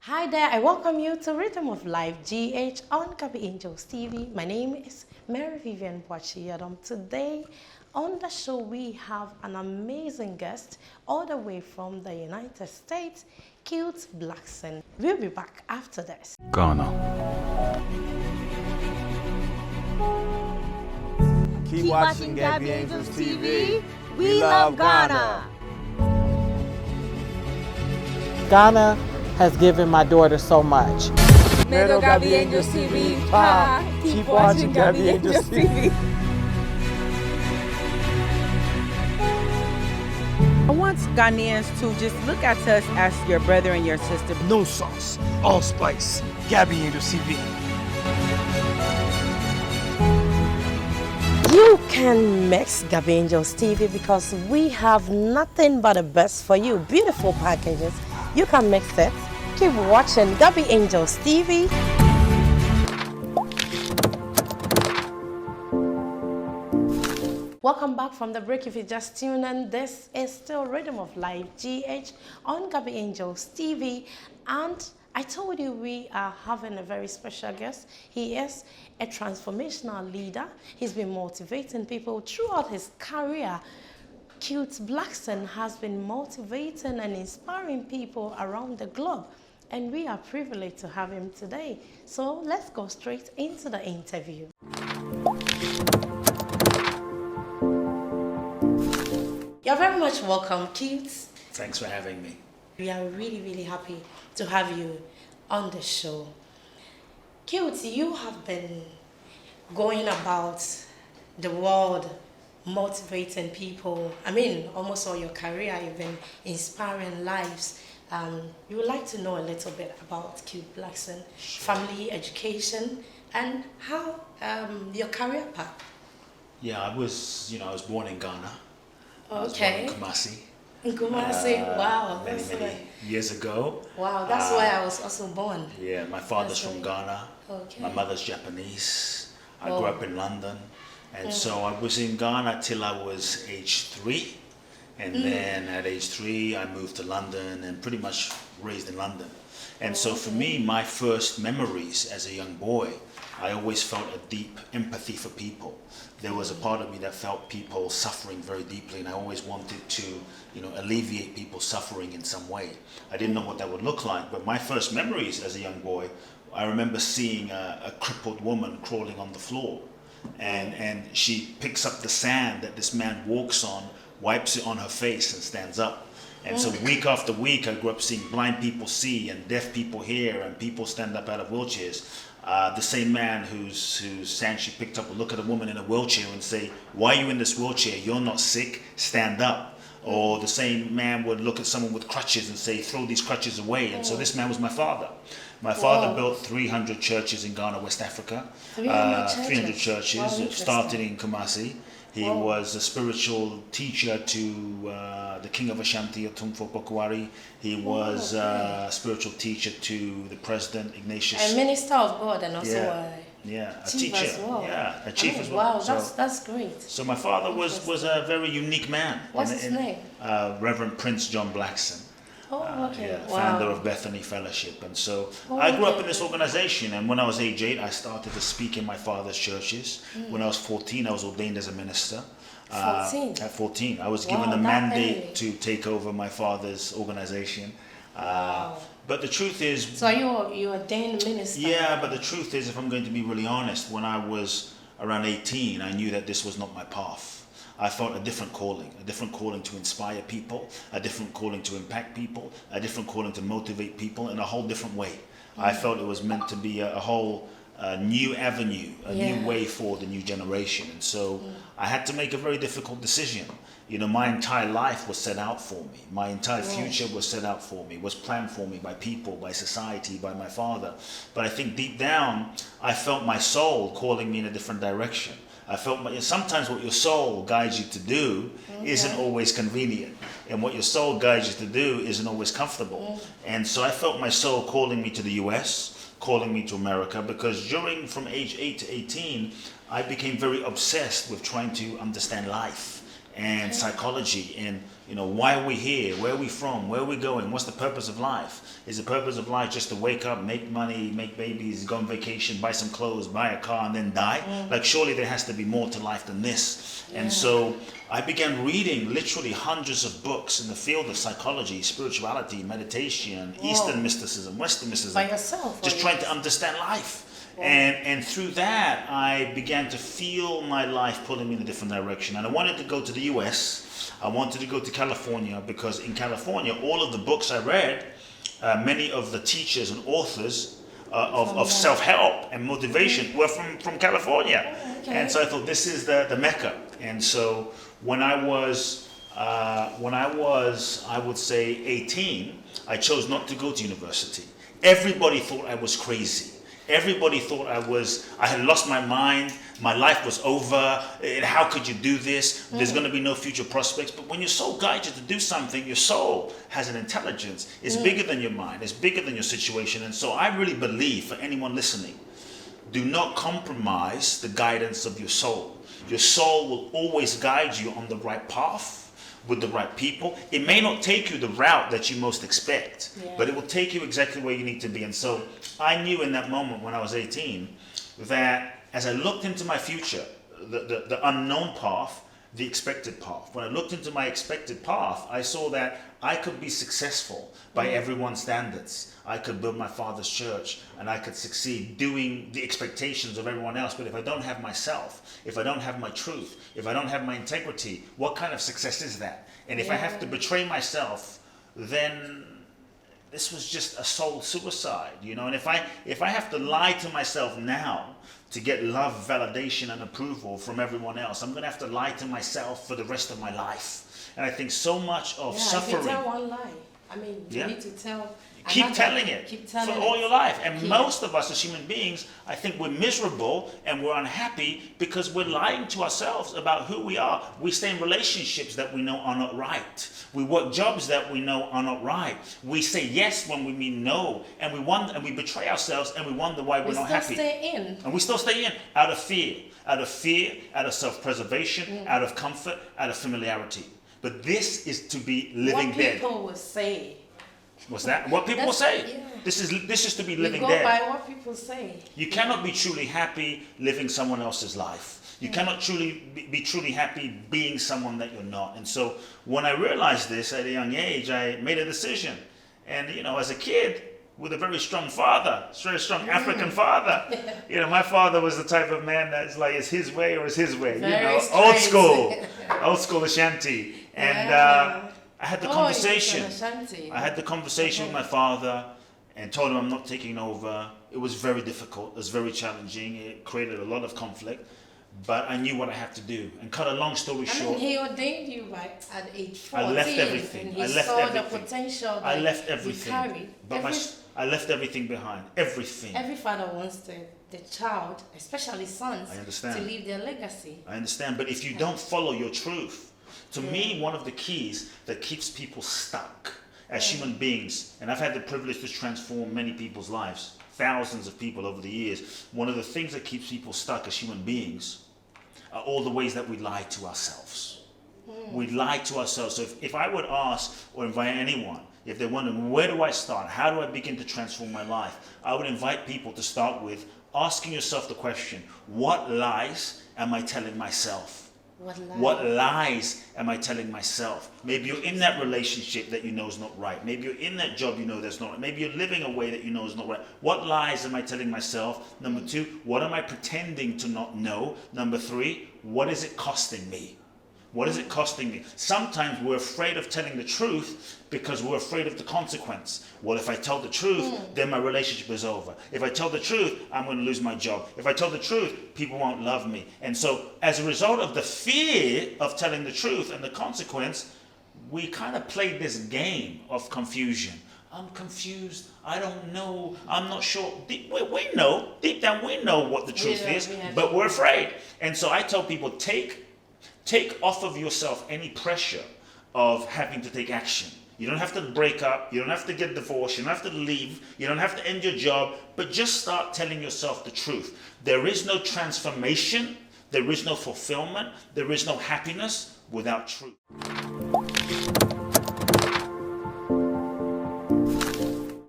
Hi there, I welcome you to Rhythm of Life GH on Gabby Angels TV. My name is Mary Vivian Boachiyadom. Today on the show we have an amazing guest all the way from the United States, Kute Blackson. We'll be back after this. Ghana. Keep watching Gabby Angels TV. We love Ghana. Ghana has given my daughter so much. Middle Gabby Angels TV. Keep watching Gabby Angels TV. I want Ghanaians to just look at us as your brother and your sister. No sauce, all spice. Gabby Angels TV. You can mix Gabby Angels TV because we have nothing but the best for you. Beautiful packages. You can mix it. Keep watching Gabby Angels TV. Welcome back from the break. If you just tuned in, this is still Rhythm of Life GH on Gabby Angels TV. And I told you we are having a very special guest. He is a transformational leader. He's been motivating people throughout his career. Kute Blackson has been motivating and inspiring people around the globe. And we are privileged to have him today. So let's go straight into the interview. You're very much welcome, Kute. Thanks for having me. We are really, really happy to have you on the show. Kute, you have been going about the world motivating people. I mean, almost all your career, you've been inspiring lives. You would like to know a little bit about Kute Blackson, family, education, and how your career path. Yeah, I was born in Ghana. I was Okay. born in Kumasi. In Kumasi, wow. Many years ago. Wow, that's where I was also born. Yeah, my father's That's from right. Ghana. Okay. My mother's Japanese. I Oh. grew up in London. And so I was in Ghana till I was age 3. And then at age 3, I moved to London and pretty much raised in London. And so for me, my first memories as a young boy, I always felt a deep empathy for people. There was a part of me that felt people suffering very deeply, and I always wanted to, alleviate people's suffering in some way. I didn't know what that would look like, but my first memories as a young boy, I remember seeing a crippled woman crawling on the floor. And she picks up the sand that this man walks on, wipes it on her face and stands up. And so week after week, I grew up seeing blind people see and deaf people hear and people stand up out of wheelchairs. The same man whose sand she picked up would look at a woman in a wheelchair and say, "Why are you in this wheelchair? You're not sick, stand up." Or the same man would look at someone with crutches and say, "Throw these crutches away." And so this man was my father. My father built 300 churches in Ghana, West Africa. 300 churches. Wow, It started in Kumasi. He was a spiritual teacher to the king of Asante, Opoku. He was a spiritual teacher to the president, Ignatius. A minister of God and also a chief teacher. as well. Yeah, a chief as well. Wow, that's great. So my father was a very unique man. What's his name? Reverend Prince John Blackson. Okay. Founder of Bethany Fellowship. And so I grew up in this organization, and when I was age 8, I started to speak in my father's churches. When I was 14, I was ordained as a minister. 14? At 14. I was given the mandate to take over my father's organization. But the truth is... So you ordained minister? Yeah, but the truth is, if I'm going to be really honest, when I was around 18, I knew that this was not my path. I felt a different calling to inspire people, a different calling to impact people, a different calling to motivate people in a whole different way. I felt it was meant to be a whole new avenue, new way for the new generation. And so I had to make a very difficult decision. My entire life was set out for me. My entire future was set out for me, was planned for me by people, by society, by my father. But I think deep down, I felt my soul calling me in a different direction. I felt sometimes what your soul guides you to do isn't always convenient, and what your soul guides you to do isn't always comfortable. And so I felt my soul calling me to the US, calling me to America, because from age 8 to 18, I became very obsessed with trying to understand life and psychology and You know, why are we here? Where are we from? Where are we going? What's the purpose of life? Is the purpose of life just to wake up, make money, make babies, go on vacation, buy some clothes, buy a car, and then die? Like, surely there has to be more to life than this. And so I began reading literally hundreds of books in the field of psychology, spirituality, meditation, Eastern mysticism, Western mysticism. By yourself? Just trying to understand life. And through that, I began to feel my life pulling me in a different direction. And I wanted to go to the US. I wanted to go to California, because in California, all of the books I read, many of the teachers and authors of self-help and motivation were from California. And so I thought, this is the Mecca. And so when I was, I would say 18, I chose not to go to university. Everybody thought I was crazy. Everybody thought I had lost my mind, my life was over, how could you do this? There's going to be no future prospects. But when your soul guides you to do something, your soul has an intelligence. It's bigger than your mind, it's bigger than your situation. And so I really believe, for anyone listening, do not compromise the guidance of your soul. Your soul will always guide you on the right path, with the right people. It may not take you the route that you most expect, but it will take you exactly where you need to be. And so I knew in that moment when I was 18 that as I looked into my future, the unknown path, the expected path. When I looked into my expected path, I saw that I could be successful by everyone's standards. I could build my father's church and I could succeed doing the expectations of everyone else. But if I don't have myself, if I don't have my truth, if I don't have my integrity, what kind of success is that? And if I have to betray myself, then this was just a soul suicide, you know. And if I have to lie to myself now to get love, validation, and approval from everyone else, I'm going to have to lie to myself for the rest of my life. And I think so much of suffering. If you tell one lie, I mean, you need to tell. Keep telling it for all your life. And most of us as human beings, I think we're miserable and we're unhappy because we're lying to ourselves about who we are. We stay in relationships that we know are not right. We work jobs that we know are not right. We say yes when we mean no, and we wonder, and we betray ourselves, and we wonder why we're not happy. And we still stay in out of fear, out of self-preservation, out of comfort, out of familiarity. But this is to be living dead. What people will say. What's that? What people will say. Yeah. This is to be living dead. Go by what people say. You cannot be truly happy living someone else's life. You cannot truly be truly happy being someone that you're not. And so when I realized this at a young age, I made a decision. And you know, as a kid with a very strong father, very strong African father, you know, my father was the type of man that's like, it's his way or it's his way. Very you know, old school Asante. And I had the conversation. I had the conversation with my father and told him I'm not taking over. It was very difficult. It was very challenging. It created a lot of conflict. But I knew what I had to do. And cut a long story short. I mean, he ordained you at age 14. I left everything. And he saw the potential that I left everything. you carried. But I left everything behind. Everything. Every father wants the child, especially sons, to leave their legacy. I understand. But if you don't follow your truth, to me, one of the keys that keeps people stuck as human beings, and I've had the privilege to transform many people's lives, thousands of people over the years, one of the things that keeps people stuck as human beings are all the ways that we lie to ourselves. We lie to ourselves. So if I would ask or invite anyone, if they're wondering, where do I start? How do I begin to transform my life? I would invite people to start with asking yourself the question, what lies am I telling myself? What lies am I telling myself? Maybe you're in that relationship that you know is not right. Maybe you're in that job you know that's not right. Maybe you're living a way that you know is not right. What lies am I telling myself? Number 2, what am I pretending to not know? Number 3, what is it costing me? What is it costing me? Sometimes we're afraid of telling the truth because we're afraid of the consequence. Well, if I tell the truth, then my relationship is over. If I tell the truth, I'm going to lose my job. If I tell the truth, people won't love me. And so as a result of the fear of telling the truth and the consequence, we kind of played this game of confusion. I'm confused. I don't know. I'm not sure. We know. Deep down, we know what the truth is, but we're afraid. And so I tell people, take off of yourself any pressure of having to take action. You don't have to break up. You don't have to get divorced. You don't have to leave. You don't have to end your job. But just start telling yourself the truth. There is no transformation. There is no fulfillment. There is no happiness without truth.